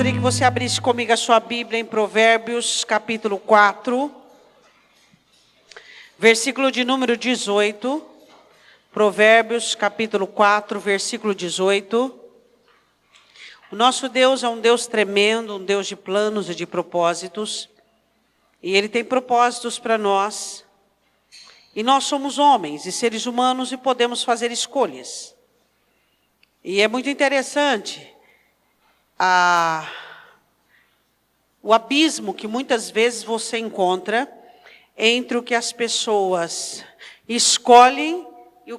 Gostaria que você abrisse comigo a sua Bíblia em Provérbios, capítulo 4, versículo de número 18. Provérbios, capítulo 4, versículo 18. O nosso Deus é um Deus tremendo, um Deus de planos e de propósitos. E Ele tem propósitos para nós. E nós somos homens e seres humanos e podemos fazer escolhas. E é muito interessante o abismo que muitas vezes você encontra entre o que as pessoas escolhem e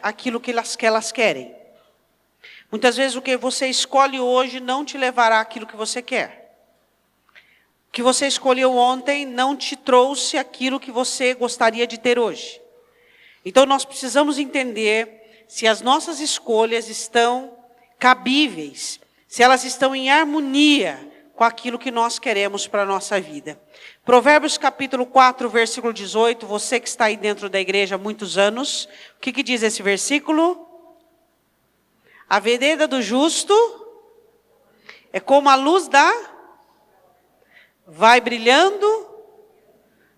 aquilo que elas querem. Muitas vezes o que você escolhe hoje não te levará àquilo que você quer. O que você escolheu ontem não te trouxe aquilo que você gostaria de ter hoje. Então nós precisamos entender se as nossas escolhas estão cabíveis, se elas estão em harmonia com aquilo que nós queremos para a nossa vida. Provérbios capítulo 4, versículo 18, você que está aí dentro da igreja há muitos anos, o que diz esse versículo? A vereda do justo é como a luz vai brilhando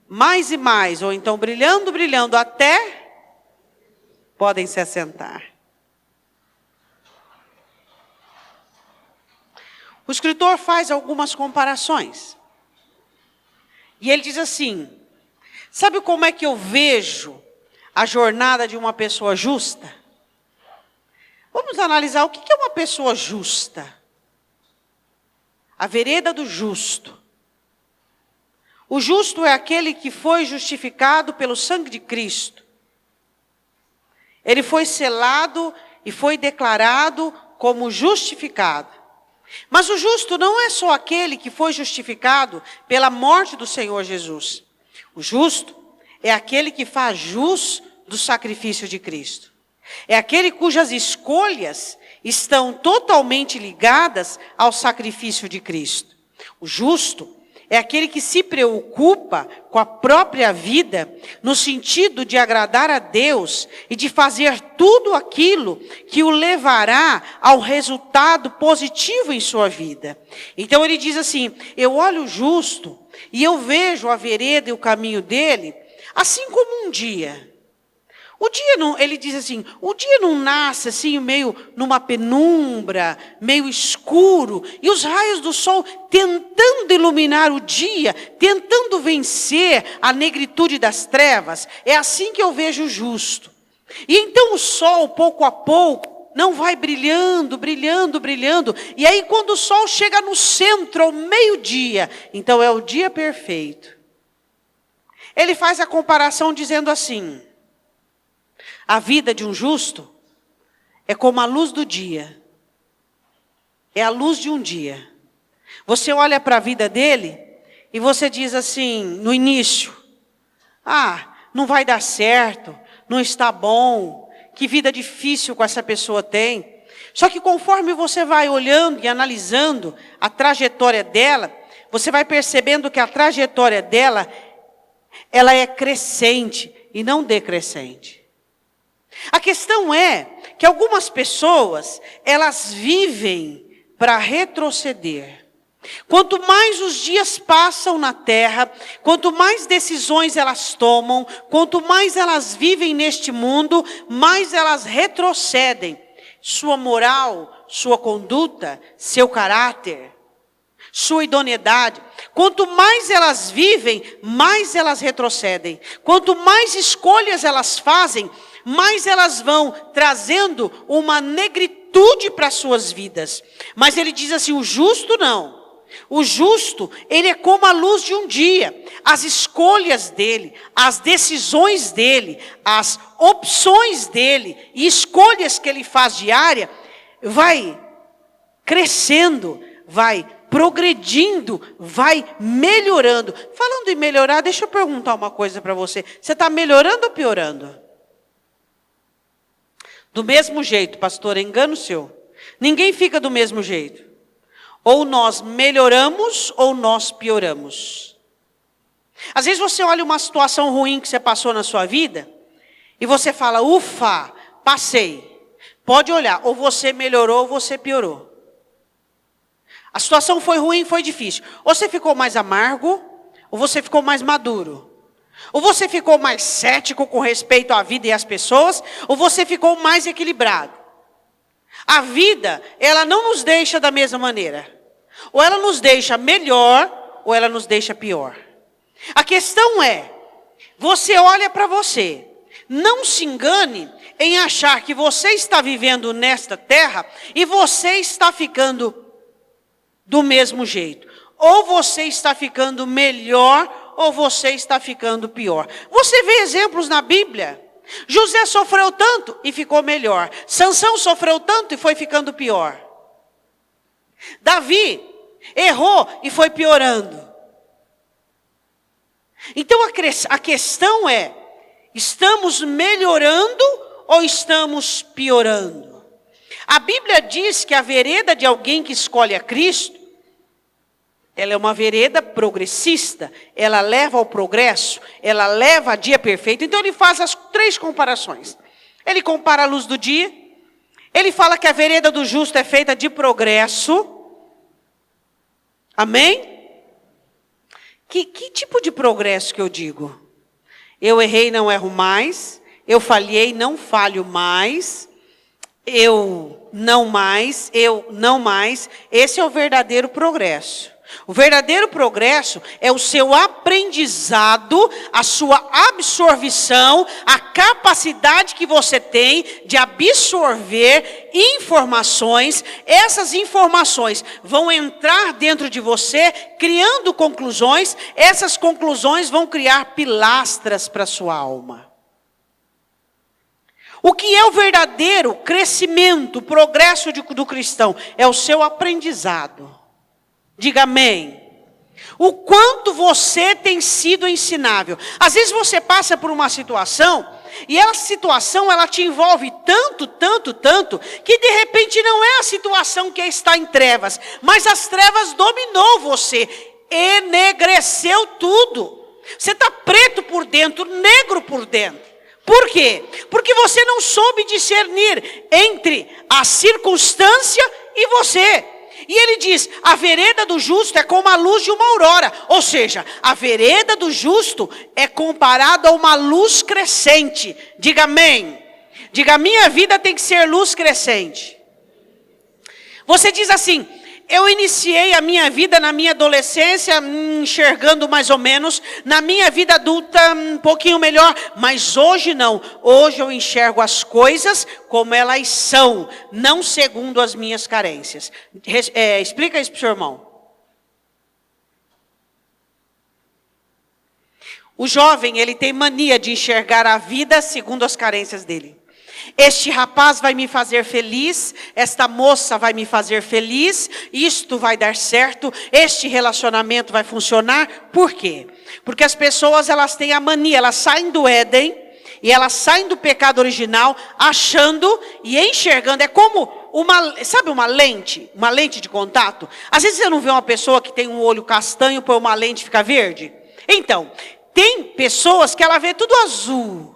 mais e mais, ou então brilhando, brilhando, até podem se assentar. O escritor faz algumas comparações. E ele diz assim: sabe como é que eu vejo a jornada de uma pessoa justa? Vamos analisar o que é uma pessoa justa. A vereda do justo. O justo é aquele que foi justificado pelo sangue de Cristo. Ele foi selado e foi declarado como justificado. Mas o justo não é só aquele que foi justificado pela morte do Senhor Jesus. O justo é aquele que faz jus do sacrifício de Cristo. É aquele cujas escolhas estão totalmente ligadas ao sacrifício de Cristo. O justo é aquele que se preocupa com a própria vida, no sentido de agradar a Deus e de fazer tudo aquilo que o levará ao resultado positivo em sua vida. Então ele diz assim: eu olho o justo e eu vejo a vereda e o caminho dele, assim como um dia. O dia não, ele diz assim, o dia não nasce assim meio numa penumbra, meio escuro, e os raios do sol tentando iluminar o dia, tentando vencer a negritude das trevas. É assim que eu vejo o justo. E então o sol, pouco a pouco, não vai brilhando, brilhando, brilhando, e aí quando o sol chega no centro, ao meio-dia, então é o dia perfeito. Ele faz a comparação dizendo assim: a vida de um justo é como a luz do dia. É a luz de um dia. Você olha para a vida dele e você diz assim, no início: não vai dar certo, não está bom, que vida difícil com essa pessoa tem. Só que conforme você vai olhando e analisando a trajetória dela, você vai percebendo que a trajetória dela, ela é crescente e não decrescente. A questão é que algumas pessoas, elas vivem para retroceder. Quanto mais os dias passam na terra, quanto mais decisões elas tomam, quanto mais elas vivem neste mundo, mais elas retrocedem. Sua moral, sua conduta, seu caráter, sua idoneidade. Quanto mais elas vivem, mais elas retrocedem. Quanto mais escolhas elas fazem, mais elas vão trazendo uma negritude para suas vidas. Mas ele diz assim, o justo não. O justo, ele é como a luz de um dia. As escolhas dele, as decisões dele, as opções dele e escolhas que ele faz diária, vai crescendo, vai progredindo, vai melhorando. Falando em melhorar, deixa eu perguntar uma coisa para você. Você está melhorando ou piorando? Do mesmo jeito, pastor, é engano seu. Ninguém fica do mesmo jeito. Ou nós melhoramos ou nós pioramos. Às vezes você olha uma situação ruim que você passou na sua vida e você fala, ufa, passei. Pode olhar, ou você melhorou ou você piorou. A situação foi ruim, foi difícil. Ou você ficou mais amargo, ou você ficou mais maduro. Ou você ficou mais cético com respeito à vida e às pessoas, ou você ficou mais equilibrado. A vida, ela não nos deixa da mesma maneira. Ou ela nos deixa melhor, ou ela nos deixa pior. A questão é, você olha para você, não se engane em achar que você está vivendo nesta terra e você está ficando do mesmo jeito. Ou você está ficando melhor, ou você está ficando pior. Você vê exemplos na Bíblia. José sofreu tanto e ficou melhor. Sansão sofreu tanto e foi ficando pior. Davi errou e foi piorando. Então a questão é, estamos melhorando ou estamos piorando? A Bíblia diz que a vereda de alguém que escolhe a Cristo, ela é uma vereda progressista, ela leva ao progresso, ela leva a dia perfeito. Então ele faz as 3 comparações. Ele compara a luz do dia, ele fala que a vereda do justo é feita de progresso. Amém? Que tipo de progresso que eu digo? Eu errei, não erro mais. Eu falhei, não falho mais. Eu não mais. Esse é o verdadeiro progresso. O verdadeiro progresso é o seu aprendizado, a sua absorção, a capacidade que você tem de absorver informações. Essas informações vão entrar dentro de você, criando conclusões. Essas conclusões vão criar pilastras para a sua alma. O que é o verdadeiro crescimento, progresso do cristão? É o seu aprendizado. Diga amém. O quanto você tem sido ensinável. Às vezes você passa por uma situação, e essa situação ela te envolve tanto, que de repente não é a situação que está em trevas, mas as trevas dominou você, enegreceu tudo. Você está preto por dentro, negro por dentro. Por quê? Porque você não soube discernir entre a circunstância e você. E ele diz, a vereda do justo é como a luz de uma aurora. Ou seja, a vereda do justo é comparada a uma luz crescente. Diga amém. Diga, minha vida tem que ser luz crescente. Você diz assim, eu iniciei a minha vida na minha adolescência, enxergando mais ou menos. Na minha vida adulta, um pouquinho melhor. Mas hoje não. Hoje eu enxergo as coisas como elas são, não segundo as minhas carências. Explica isso para o seu irmão. O jovem, ele tem mania de enxergar a vida segundo as carências dele. Este rapaz vai me fazer feliz, esta moça vai me fazer feliz, isto vai dar certo, este relacionamento vai funcionar. Por quê? Porque as pessoas, elas têm a mania, elas saem do Éden, e elas saem do pecado original, achando e enxergando. É como uma lente de contato? Às vezes você não vê uma pessoa que tem um olho castanho, põe uma lente e fica verde? Então, tem pessoas que ela vê tudo azul.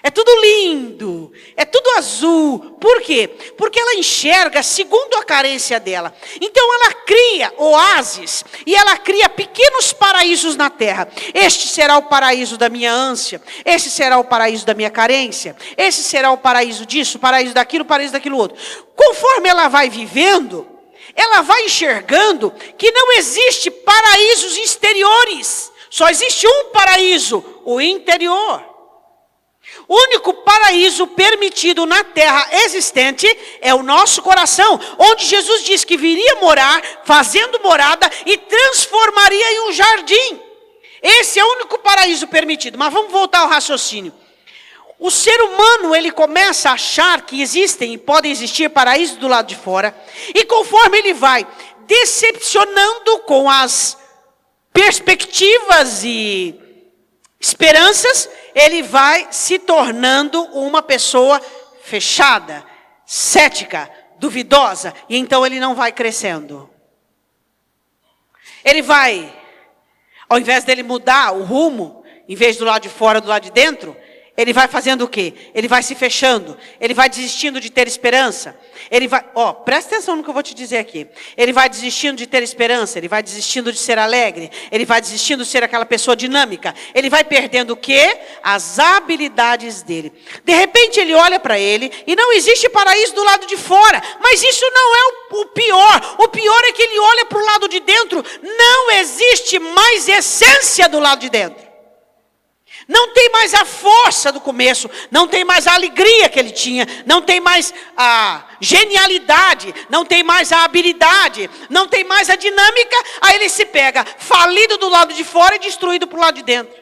É tudo lindo, é tudo azul. Por quê? Porque ela enxerga segundo a carência dela. Então ela cria oásis e ela cria pequenos paraísos na terra. Este será o paraíso da minha ânsia, esse será o paraíso da minha carência, esse será o paraíso disso, paraíso daquilo outro. Conforme ela vai vivendo, ela vai enxergando que não existe paraísos exteriores. Só existe um paraíso, o interior. O único paraíso permitido na terra existente é o nosso coração, onde Jesus disse que viria morar, fazendo morada e transformaria em um jardim. Esse é o único paraíso permitido. Mas vamos voltar ao raciocínio. O ser humano, ele começa a achar que existem e podem existir paraísos do lado de fora, e conforme ele vai decepcionando com as perspectivas e esperanças, ele vai se tornando uma pessoa fechada, cética, duvidosa, e então ele não vai crescendo. Ele vai, ao invés dele mudar o rumo, em vez do lado de fora, do lado de dentro, Ele vai fazendo o quê? Ele vai se fechando. Ele vai desistindo de ter esperança. Ele vai, presta atenção no que eu vou te dizer aqui. Ele vai desistindo de ter esperança. Ele vai desistindo de ser alegre. Ele vai desistindo de ser aquela pessoa dinâmica. Ele vai perdendo o quê? As habilidades dele. De repente ele olha para ele e não existe paraíso do lado de fora. Mas isso não é o pior. O pior é que ele olha para o lado de dentro. Não existe mais essência do lado de dentro. Não tem mais a força do começo, não tem mais a alegria que ele tinha, não tem mais a genialidade, não tem mais a habilidade, não tem mais a dinâmica. Aí ele se pega falido do lado de fora e destruído para o lado de dentro.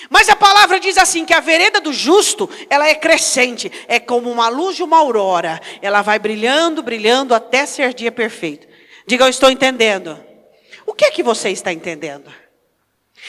Mas a palavra diz assim, que a vereda do justo, ela é crescente, é como uma luz de uma aurora. Ela vai brilhando, brilhando até ser dia perfeito. Diga, eu estou entendendo. O que é que você está entendendo?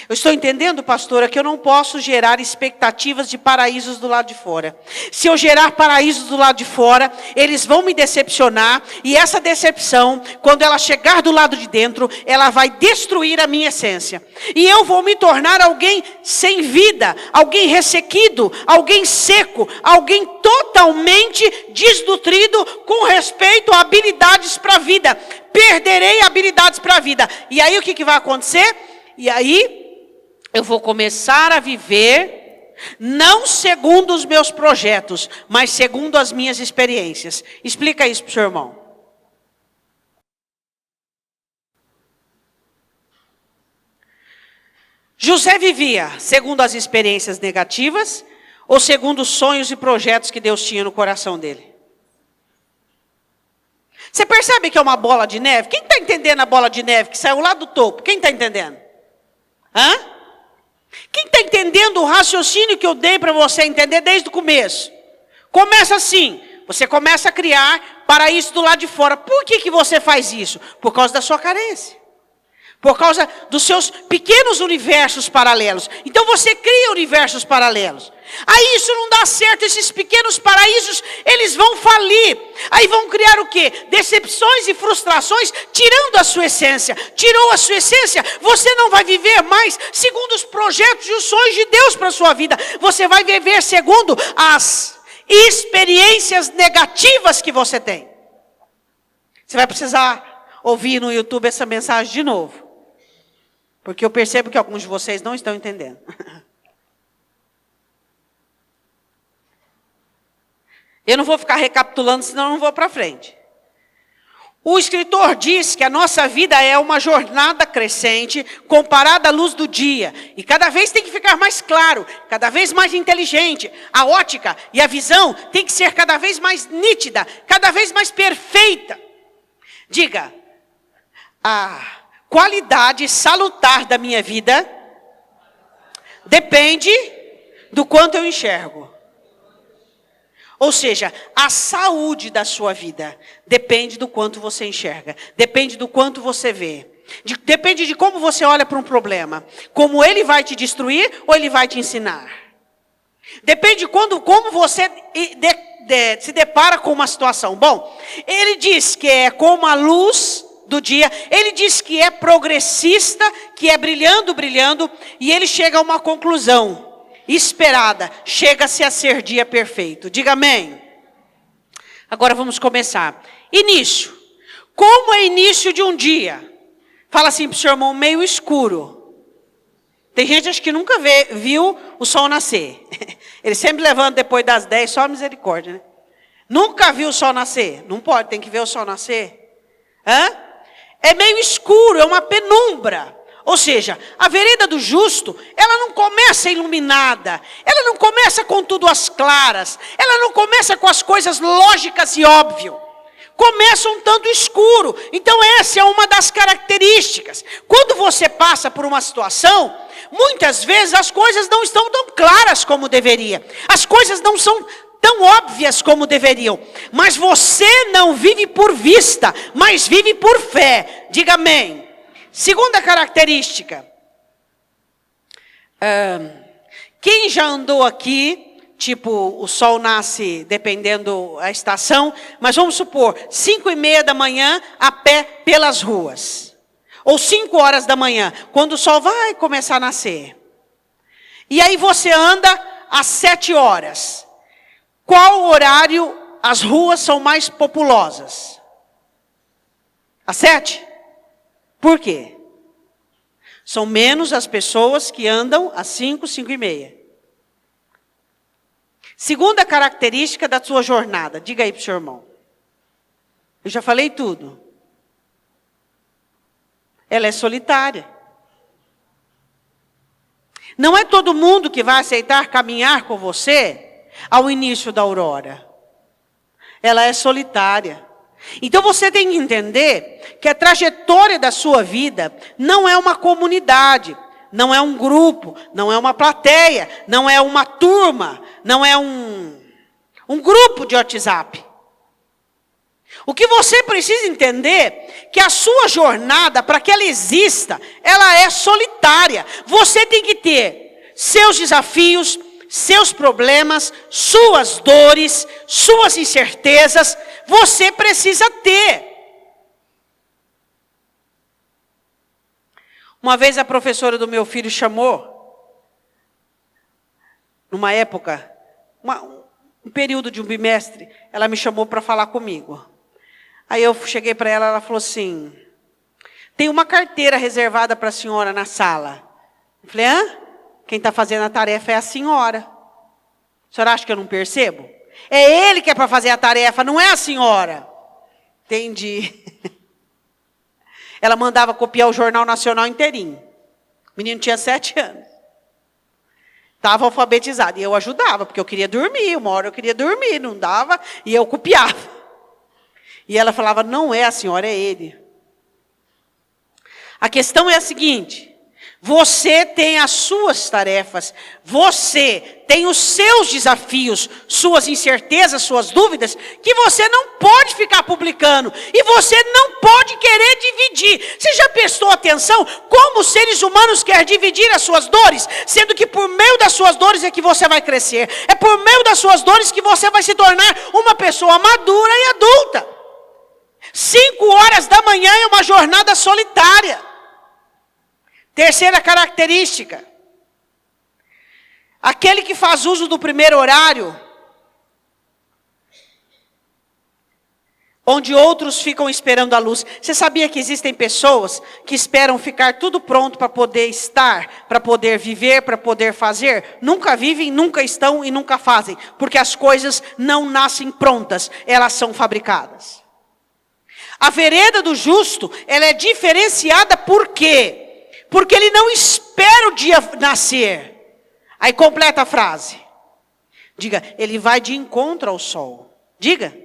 Eu estou entendendo, pastora, que eu não posso gerar expectativas de paraísos do lado de fora. Se eu gerar paraísos do lado de fora, eles vão me decepcionar. E essa decepção, quando ela chegar do lado de dentro, ela vai destruir a minha essência. E eu vou me tornar alguém sem vida, alguém ressequido, alguém seco, alguém totalmente desnutrido com respeito a habilidades para a vida. Perderei habilidades para a vida. E aí o que vai acontecer? E aí eu vou começar a viver, não segundo os meus projetos, mas segundo as minhas experiências. Explica isso para o seu irmão. José vivia segundo as experiências negativas ou segundo os sonhos e projetos que Deus tinha no coração dele? Você percebe que é uma bola de neve? Quem está entendendo a bola de neve que saiu lá do topo? Quem está entendendo? Hã? Quem está entendendo o raciocínio que eu dei para você entender desde o começo? Começa assim, você começa a criar paraíso do lado de fora. Por que você faz isso? Por causa da sua carência. Por causa dos seus pequenos universos paralelos. Então você cria universos paralelos. Aí isso não dá certo, esses pequenos paraísos, eles vão falir. Aí vão criar o quê? Decepções e frustrações, tirando a sua essência. Tirou a sua essência, você não vai viver mais segundo os projetos e os sonhos de Deus para a sua vida. Você vai viver segundo as experiências negativas que você tem. Você vai precisar ouvir no YouTube essa mensagem de novo. Porque eu percebo que alguns de vocês não estão entendendo. Eu não vou ficar recapitulando, senão eu não vou para frente. O escritor diz que a nossa vida é uma jornada crescente, comparada à luz do dia. E cada vez tem que ficar mais claro, cada vez mais inteligente. A ótica e a visão tem que ser cada vez mais nítida, cada vez mais perfeita. Diga, a qualidade salutar da minha vida depende do quanto eu enxergo. Ou seja, a saúde da sua vida depende do quanto você enxerga, depende do quanto você vê, depende de como você olha para um problema, como ele vai te destruir ou ele vai te ensinar. Depende de como você se depara com uma situação. Bom, ele diz que é como a luz do dia, ele diz que é progressista, que é brilhando, brilhando, e ele chega a uma conclusão esperada, chega-se a ser dia perfeito. Diga amém. Agora vamos começar. Início. Como é início de um dia? Fala assim para o seu irmão, meio escuro. Tem gente acho que nunca viu o sol nascer. Ele sempre levanta depois das 10, só misericórdia, né? Nunca viu o sol nascer. Não pode, tem que ver o sol nascer. Hã? É meio escuro, é uma penumbra. Ou seja, a vereda do justo, ela não começa iluminada, ela não começa com tudo às claras, ela não começa com as coisas lógicas e óbvias. Começa um tanto escuro. Então essa é uma das características. Quando você passa por uma situação, muitas vezes as coisas não estão tão claras como deveria. As coisas não são tão óbvias como deveriam. Mas você não vive por vista, mas vive por fé. Diga amém. Segunda característica. Quem já andou aqui, tipo, o sol nasce dependendo da estação, mas vamos supor, 5:30 da manhã, a pé pelas ruas. Ou 5 horas da manhã, quando o sol vai começar a nascer. E aí você anda às 7 horas, qual horário as ruas são mais populosas? Às 7? Por quê? São menos as pessoas que andam às 5, 5:30. Segunda característica da sua jornada. Diga aí para o seu irmão. Eu já falei tudo. Ela é solitária. Não é todo mundo que vai aceitar caminhar com você ao início da aurora. Ela é solitária. Então você tem que entender que a trajetória da sua vida não é uma comunidade, não é um grupo, não é uma plateia, não é uma turma, não é um grupo de WhatsApp. O que você precisa entender que a sua jornada, para que ela exista, ela é solitária. Você tem que ter seus desafios, seus problemas, suas dores, suas incertezas, você precisa ter. Uma vez a professora do meu filho chamou, numa época, um período de um bimestre, ela me chamou para falar comigo. Aí eu cheguei para ela, ela falou assim, tem uma carteira reservada para a senhora na sala. Eu falei, hã? Quem está fazendo a tarefa é a senhora. A senhora acha que eu não percebo? É ele que é para fazer a tarefa, não é a senhora. Entendi. Ela mandava copiar o Jornal Nacional inteirinho. O menino tinha 7 anos. Estava alfabetizado. E eu ajudava, porque eu queria dormir. Uma hora eu queria dormir, não dava. E eu copiava. E ela falava, não é a senhora, é ele. A questão é a seguinte. Você tem as suas tarefas, você tem os seus desafios, suas incertezas, suas dúvidas, que você não pode ficar publicando, e você não pode querer dividir. Você já prestou atenção como os seres humanos querem dividir as suas dores, sendo que por meio das suas dores é que você vai crescer, é por meio das suas dores que você vai se tornar uma pessoa madura e adulta. 5 horas da manhã é uma jornada solitária. Terceira característica. Aquele que faz uso do primeiro horário, onde outros ficam esperando a luz. Você sabia que existem pessoas que esperam ficar tudo pronto para poder estar, para poder viver, para poder fazer? Nunca vivem, nunca estão e nunca fazem, porque as coisas não nascem prontas, elas são fabricadas. A vereda do justo, ela é diferenciada por quê? Porque ele não espera o dia nascer. Aí completa a frase. Diga, ele vai de encontro ao sol. Diga.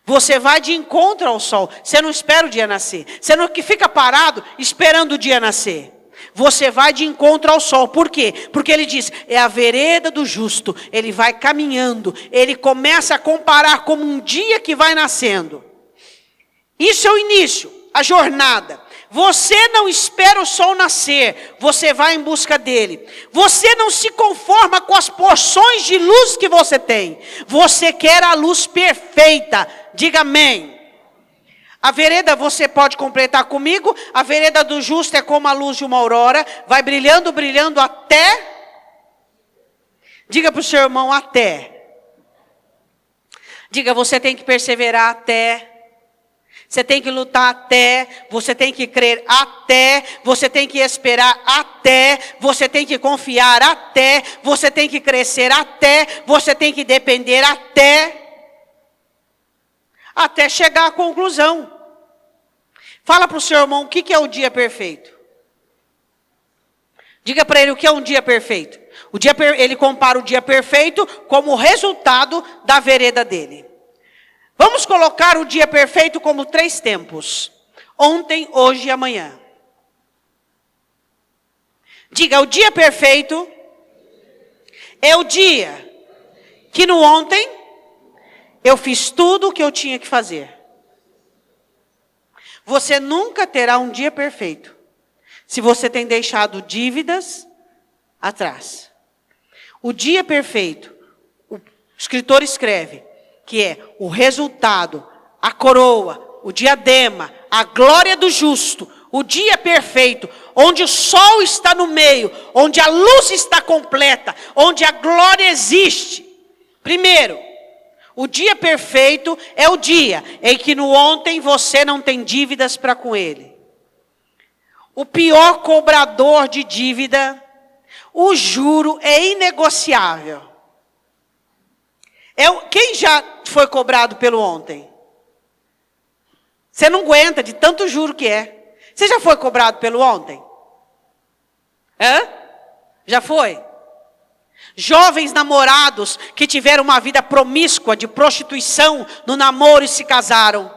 Você vai de encontro ao sol. Você não espera o dia nascer. Você não fica parado esperando o dia nascer. Você vai de encontro ao sol. Por quê? Porque ele diz, é a vereda do justo. Ele vai caminhando. Ele começa a comparar como um dia que vai nascendo. Isso é o início. A jornada. Você não espera o sol nascer, você vai em busca dele. Você não se conforma com as porções de luz que você tem. Você quer a luz perfeita. Diga amém. A vereda, você pode completar comigo, a vereda do justo é como a luz de uma aurora, vai brilhando, brilhando até. Diga para o seu irmão, até. Diga, você tem que perseverar até. Você tem que lutar até, você tem que crer até, você tem que esperar até, você tem que confiar até, você tem que crescer até, você tem que depender até chegar à conclusão. Fala para o seu irmão o que é o dia perfeito. Diga para ele o que é um dia perfeito. Ele compara o dia perfeito como resultado da vereda dele. Vamos colocar o dia perfeito como 3 tempos. Ontem, hoje e amanhã. Diga, o dia perfeito é o dia que no ontem eu fiz tudo o que eu tinha que fazer. Você nunca terá um dia perfeito se você tem deixado dívidas atrás. O dia perfeito, o escritor escreve, que é o resultado, a coroa, o diadema, a glória do justo, O dia perfeito, onde o sol está no meio, onde a luz está completa, onde a glória existe. Primeiro, o dia perfeito é o dia em que no ontem você não tem dívidas para com ele. O pior cobrador de dívida, o juro é inegociável. Quem já foi cobrado pelo ontem? Você não aguenta de tanto juro que é. Você já foi cobrado pelo ontem? Já foi? Jovens namorados que tiveram uma vida promíscua de prostituição no namoro e se casaram.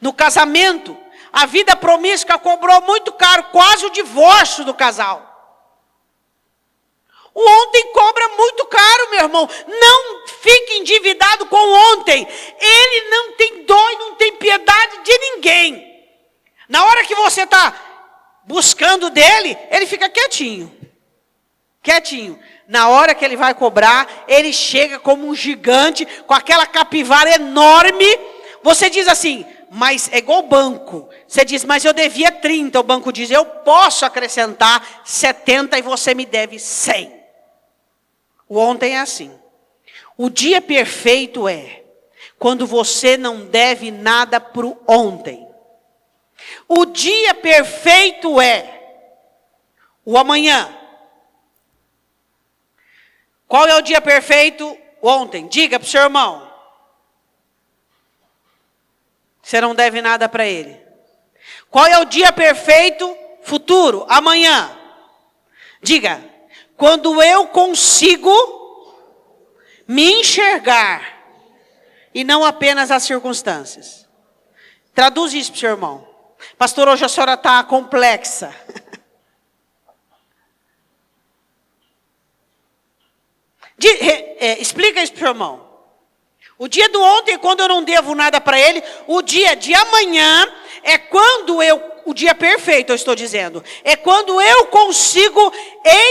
No casamento, a vida promíscua cobrou muito caro, quase o divórcio do casal. O ontem cobra muito caro, meu irmão. Não fique endividado com o ontem. Ele não tem dó e não tem piedade de ninguém. Na hora que você está buscando dele, ele fica quietinho. Quietinho. Na hora que ele vai cobrar, ele chega como um gigante, com aquela capivara enorme. Você diz assim, mas é igual banco. Você diz, mas eu devia 30. O banco diz, eu posso acrescentar 70 e você me deve 100. O ontem é assim. O dia perfeito é quando você não deve nada para o ontem. O dia perfeito é o amanhã. Qual é o dia perfeito? Ontem. Diga para o seu irmão. Você não deve nada para ele. Qual é o dia perfeito? Futuro. Amanhã. Diga. Quando eu consigo me enxergar e não apenas as circunstâncias. Traduz isso para o seu irmão. Pastor, hoje a senhora está complexa. Explica isso para o seu irmão. O dia do ontem, quando eu não devo nada para ele. O dia de amanhã é quando o dia perfeito, eu estou dizendo. É quando eu consigo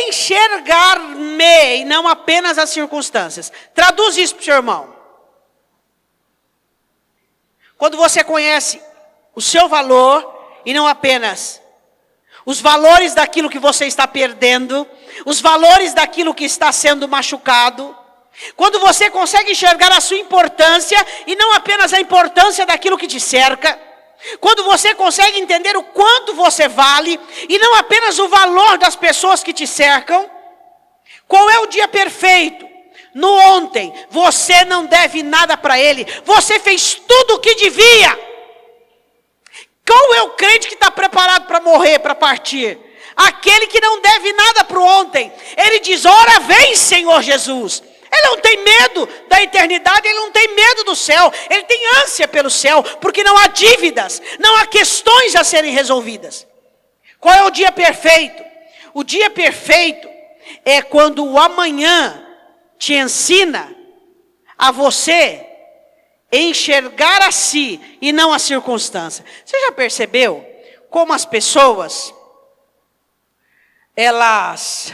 enxergar-me e não apenas as circunstâncias. Traduz isso para o seu irmão. Quando você conhece o seu valor e não apenas os valores daquilo que você está perdendo, os valores daquilo que está sendo machucado. Quando você consegue enxergar a sua importância e não apenas a importância daquilo que te cerca. Quando você consegue entender o quanto você vale e não apenas o valor das pessoas que te cercam. Qual é o dia perfeito? No ontem, você não deve nada para ele. Você fez tudo o que devia. Qual é o crente que está preparado para morrer, para partir? Aquele que não deve nada para o ontem. Ele diz, ora vem Senhor Jesus. Ele não tem medo da eternidade, ele não tem medo do céu. Ele tem ânsia pelo céu, porque não há dívidas, não há questões a serem resolvidas. Qual é o dia perfeito? O dia perfeito é quando o amanhã te ensina a você enxergar a si e não a circunstância. Você já percebeu como as pessoas, elas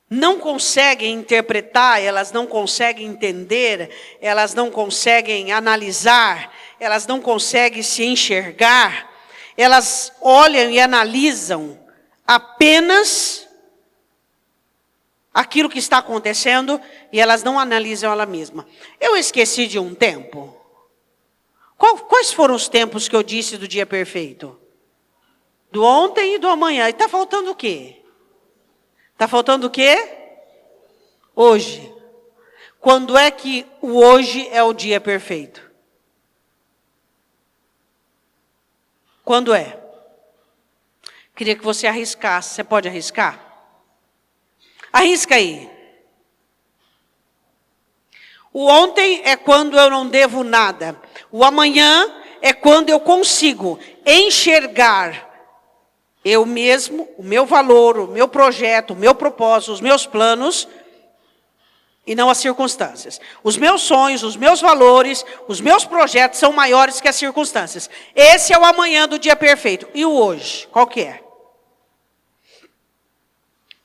não conseguem interpretar, elas não conseguem entender, elas não conseguem analisar, elas não conseguem se enxergar, elas olham e analisam apenas aquilo que está acontecendo e elas não analisam ela mesma. Eu esqueci de um tempo. Quais foram os tempos que eu disse do dia perfeito? Do ontem e do amanhã. E está faltando o quê? Está faltando o quê? Hoje. Quando é que o hoje é o dia perfeito? Quando é? Queria que você arriscasse. Você pode arriscar? Arrisca aí. O ontem é quando eu não devo nada. O amanhã é quando eu consigo enxergar eu mesmo, o meu valor, o meu projeto, o meu propósito, os meus planos, e não as circunstâncias. Os meus sonhos, os meus valores, os meus projetos são maiores que as circunstâncias. Esse é o amanhã do dia perfeito. E o hoje? Qual que é?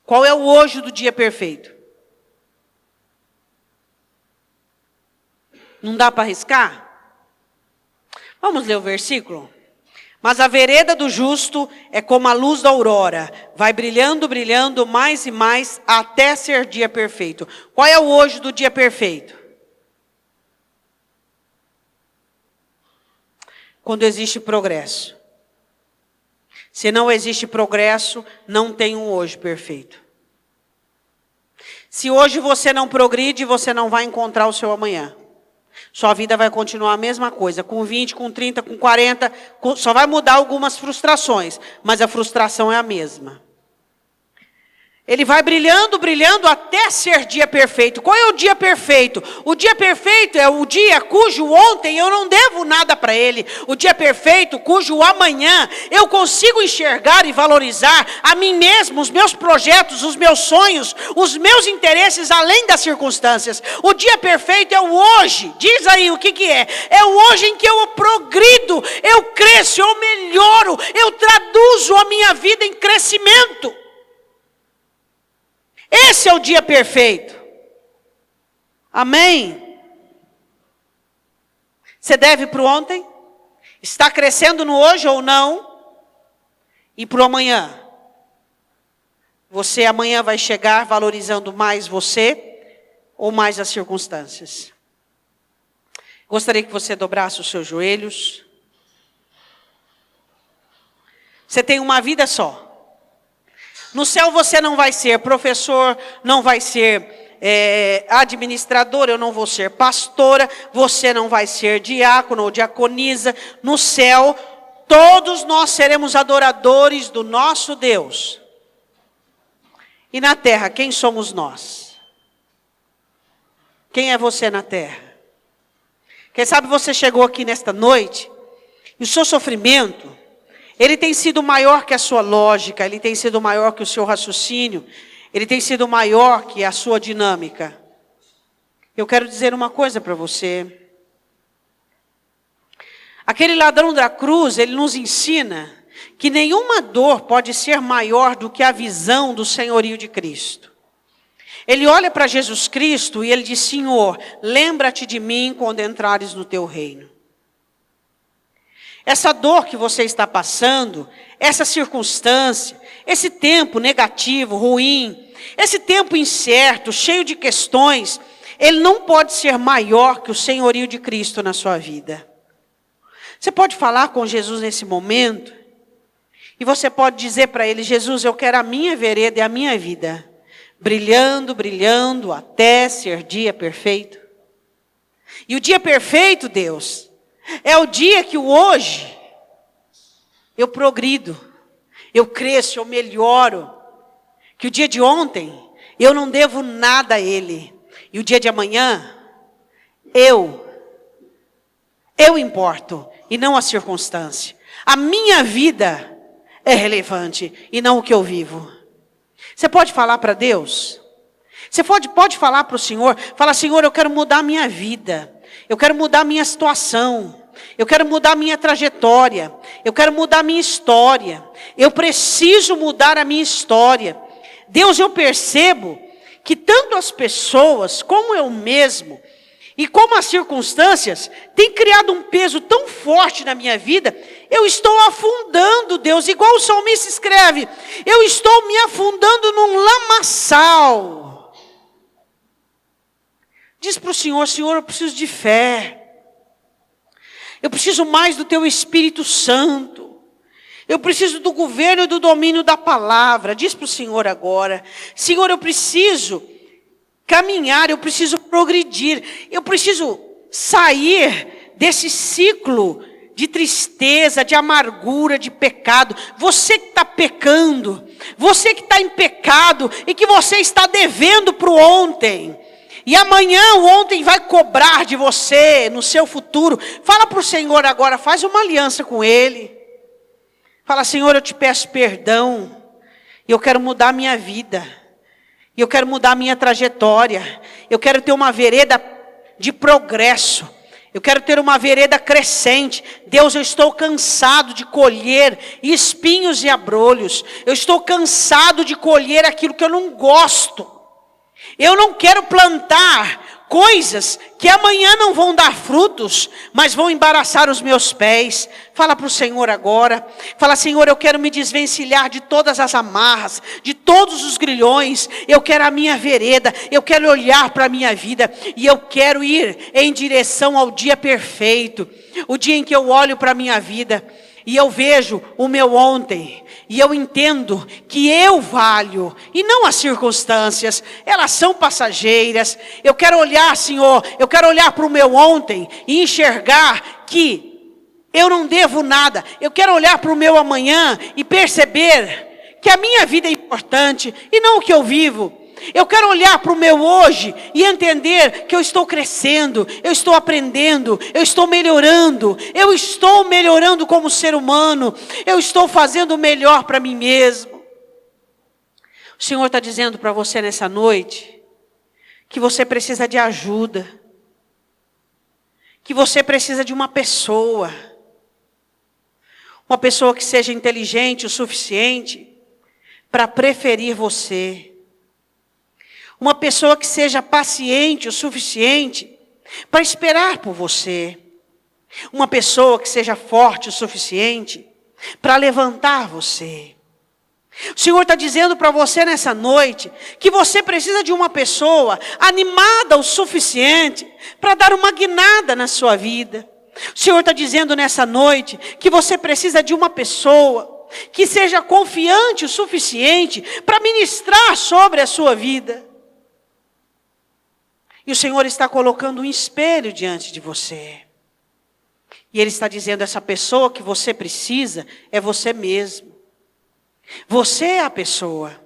Qual é o hoje do dia perfeito? Não dá para arriscar? Vamos ler o versículo? Mas a vereda do justo é como a luz da aurora, vai brilhando, brilhando mais e mais até ser dia perfeito. Qual é o hoje do dia perfeito? Quando existe progresso. Se não existe progresso, não tem um hoje perfeito. Se hoje você não progride, você não vai encontrar o seu amanhã. Sua vida vai continuar a mesma coisa, com 20, com 30, com 40, só vai mudar algumas frustrações, mas a frustração é a mesma. Ele vai brilhando, brilhando até ser dia perfeito. Qual é o dia perfeito? O dia perfeito é o dia cujo ontem eu não devo nada para ele. O dia perfeito cujo amanhã eu consigo enxergar e valorizar a mim mesmo, os meus projetos, os meus sonhos, os meus interesses além das circunstâncias. O dia perfeito é o hoje. Diz aí o que é. É o hoje em que eu progrido, eu cresço, eu melhoro, eu traduzo a minha vida em crescimento. Esse é o dia perfeito. Amém? Você deve para o ontem? Está crescendo no hoje ou não? E para o amanhã? Você amanhã vai chegar valorizando mais você ou mais as circunstâncias? Gostaria que você dobrasse os seus joelhos. Você tem uma vida só. No céu você não vai ser professor, não vai ser administrador, eu não vou ser pastora, você não vai ser diácono ou diaconisa. No céu, todos nós seremos adoradores do nosso Deus. E na terra, quem somos nós? Quem é você na terra? Quem sabe você chegou aqui nesta noite e o seu sofrimento, ele tem sido maior que a sua lógica, ele tem sido maior que o seu raciocínio, ele tem sido maior que a sua dinâmica. Eu quero dizer uma coisa para você. Aquele ladrão da cruz, ele nos ensina que nenhuma dor pode ser maior do que a visão do senhorio de Cristo. Ele olha para Jesus Cristo e ele diz: Senhor, lembra-te de mim quando entrares no teu reino. Essa dor que você está passando, essa circunstância, esse tempo negativo, ruim, esse tempo incerto, cheio de questões, ele não pode ser maior que o senhorio de Cristo na sua vida. Você pode falar com Jesus nesse momento, e você pode dizer para ele: Jesus, eu quero a minha vereda e a minha vida, brilhando, brilhando, até ser dia perfeito. E o dia perfeito, Deus, é o dia que o hoje eu progrido, eu cresço, eu melhoro. Que o dia de ontem eu não devo nada a ele. E o dia de amanhã eu importo e não a circunstância. A minha vida é relevante e não o que eu vivo. Você pode falar para Deus? Você pode falar para o Senhor? Fala: Senhor, eu quero mudar a minha vida. Eu quero mudar a minha situação. Eu quero mudar a minha trajetória. Eu quero mudar a minha história. Eu preciso mudar a minha história. Deus, eu percebo que tanto as pessoas, como eu mesmo, e como as circunstâncias, têm criado um peso tão forte na minha vida. Eu estou afundando, Deus, igual o salmista escreve. Eu estou me afundando num lamaçal. Diz para o Senhor: Senhor, eu preciso de fé. Eu preciso mais do Teu Espírito Santo. Eu preciso do governo e do domínio da palavra. Diz para o Senhor agora: Senhor, eu preciso caminhar, eu preciso progredir. Eu preciso sair desse ciclo de tristeza, de amargura, de pecado. Você que está pecando, você que está em pecado e que você está devendo para o ontem. E amanhã o ontem vai cobrar de você no seu futuro. Fala para o Senhor agora, faz uma aliança com Ele. Fala: Senhor, eu te peço perdão. Eu quero mudar a minha vida. Eu quero mudar a minha trajetória. Eu quero ter uma vereda de progresso. Eu quero ter uma vereda crescente. Deus, eu estou cansado de colher espinhos e abrolhos. Eu estou cansado de colher aquilo que eu não gosto. Eu não quero plantar coisas que amanhã não vão dar frutos, mas vão embaraçar os meus pés. Fala para o Senhor agora. Fala: Senhor, eu quero me desvencilhar de todas as amarras, de todos os grilhões. Eu quero a minha vereda, eu quero olhar para a minha vida, e eu quero ir em direção ao dia perfeito. O dia em que eu olho para a minha vida e eu vejo o meu ontem, e eu entendo que eu valho, e não as circunstâncias, elas são passageiras. Eu quero olhar, Senhor, eu quero olhar para o meu ontem e enxergar que eu não devo nada. Eu quero olhar para o meu amanhã e perceber que a minha vida é importante e não o que eu vivo. Eu quero olhar para o meu hoje e entender que eu estou crescendo, eu estou aprendendo, eu estou melhorando como ser humano, eu estou fazendo o melhor para mim mesmo. O Senhor está dizendo para você nessa noite que você precisa de ajuda, que você precisa de uma pessoa que seja inteligente o suficiente para preferir você. Uma pessoa que seja paciente o suficiente para esperar por você. Uma pessoa que seja forte o suficiente para levantar você. O Senhor está dizendo para você nessa noite que você precisa de uma pessoa animada o suficiente para dar uma guinada na sua vida. O Senhor está dizendo nessa noite que você precisa de uma pessoa que seja confiante o suficiente para ministrar sobre a sua vida. E o Senhor está colocando um espelho diante de você. E Ele está dizendo: essa pessoa que você precisa é você mesmo. Você é a pessoa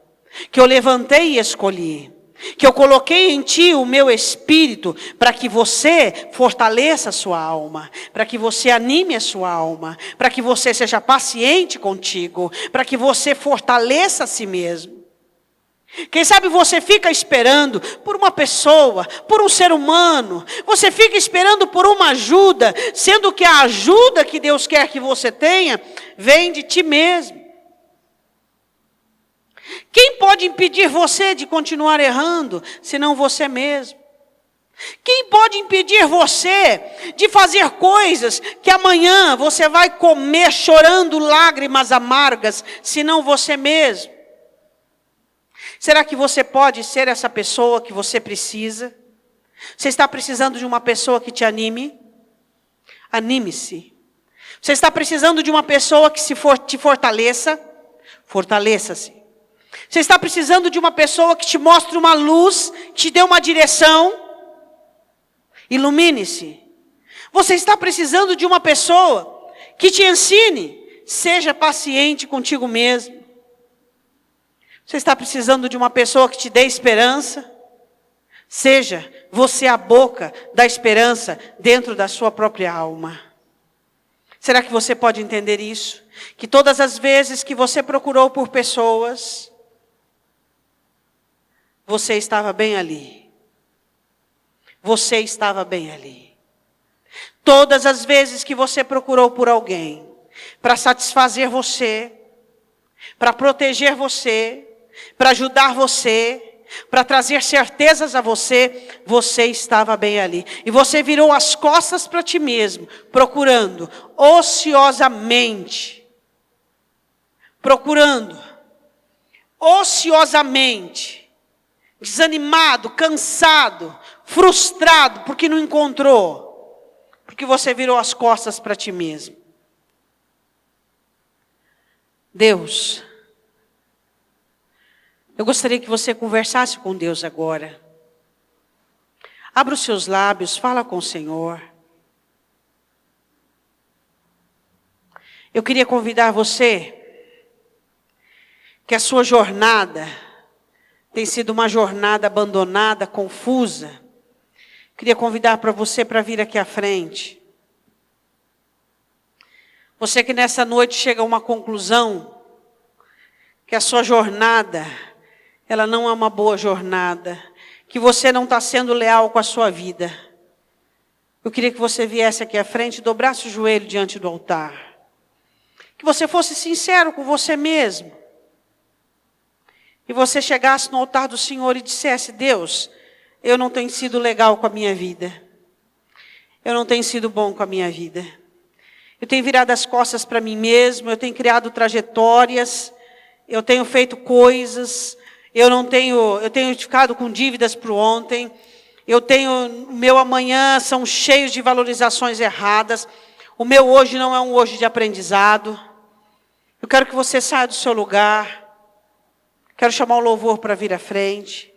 que eu levantei e escolhi. Que eu coloquei em ti o meu espírito para que você fortaleça a sua alma. Para que você anime a sua alma. Para que você seja paciente contigo. Para que você fortaleça a si mesmo. Quem sabe você fica esperando por uma pessoa, por um ser humano. Você fica esperando por uma ajuda, sendo que a ajuda que Deus quer que você tenha, vem de ti mesmo. Quem pode impedir você de continuar errando, senão você mesmo? Quem pode impedir você de fazer coisas que amanhã você vai comer chorando lágrimas amargas, senão você mesmo? Será que você pode ser essa pessoa que você precisa? Você está precisando de uma pessoa que te anime? Anime-se. Você está precisando de uma pessoa que te fortaleça? Fortaleça-se. Você está precisando de uma pessoa que te mostre uma luz, te dê uma direção? Ilumine-se. Você está precisando de uma pessoa que te ensine? Seja paciente contigo mesmo. Você está precisando de uma pessoa que te dê esperança? Seja você a boca da esperança dentro da sua própria alma. Será que você pode entender isso? Que todas as vezes que você procurou por pessoas, você estava bem ali. Você estava bem ali. Todas as vezes que você procurou por alguém para satisfazer você, para proteger você, para ajudar você, para trazer certezas a você, você estava bem ali. E você virou as costas para ti mesmo, procurando ociosamente, desanimado, cansado, frustrado, porque não encontrou, porque você virou as costas para ti mesmo. Deus, eu gostaria que você conversasse com Deus agora. Abra os seus lábios, fala com o Senhor. Eu queria convidar você, que a sua jornada tem sido uma jornada abandonada, confusa. Queria convidar para você para vir aqui à frente. Você que nessa noite chega a uma conclusão, que a sua jornada, ela não é uma boa jornada, que você não está sendo leal com a sua vida. Eu queria que você viesse aqui à frente e dobrasse o joelho diante do altar. Que você fosse sincero com você mesmo. E você chegasse no altar do Senhor e dissesse: Deus, eu não tenho sido legal com a minha vida. Eu não tenho sido bom com a minha vida. Eu tenho virado as costas para mim mesmo, eu tenho criado trajetórias, eu tenho feito coisas, eu tenho ficado com dívidas para o ontem, o meu amanhã são cheios de valorizações erradas, o meu hoje não é um hoje de aprendizado. Eu quero que você saia do seu lugar, quero chamar o louvor para vir à frente.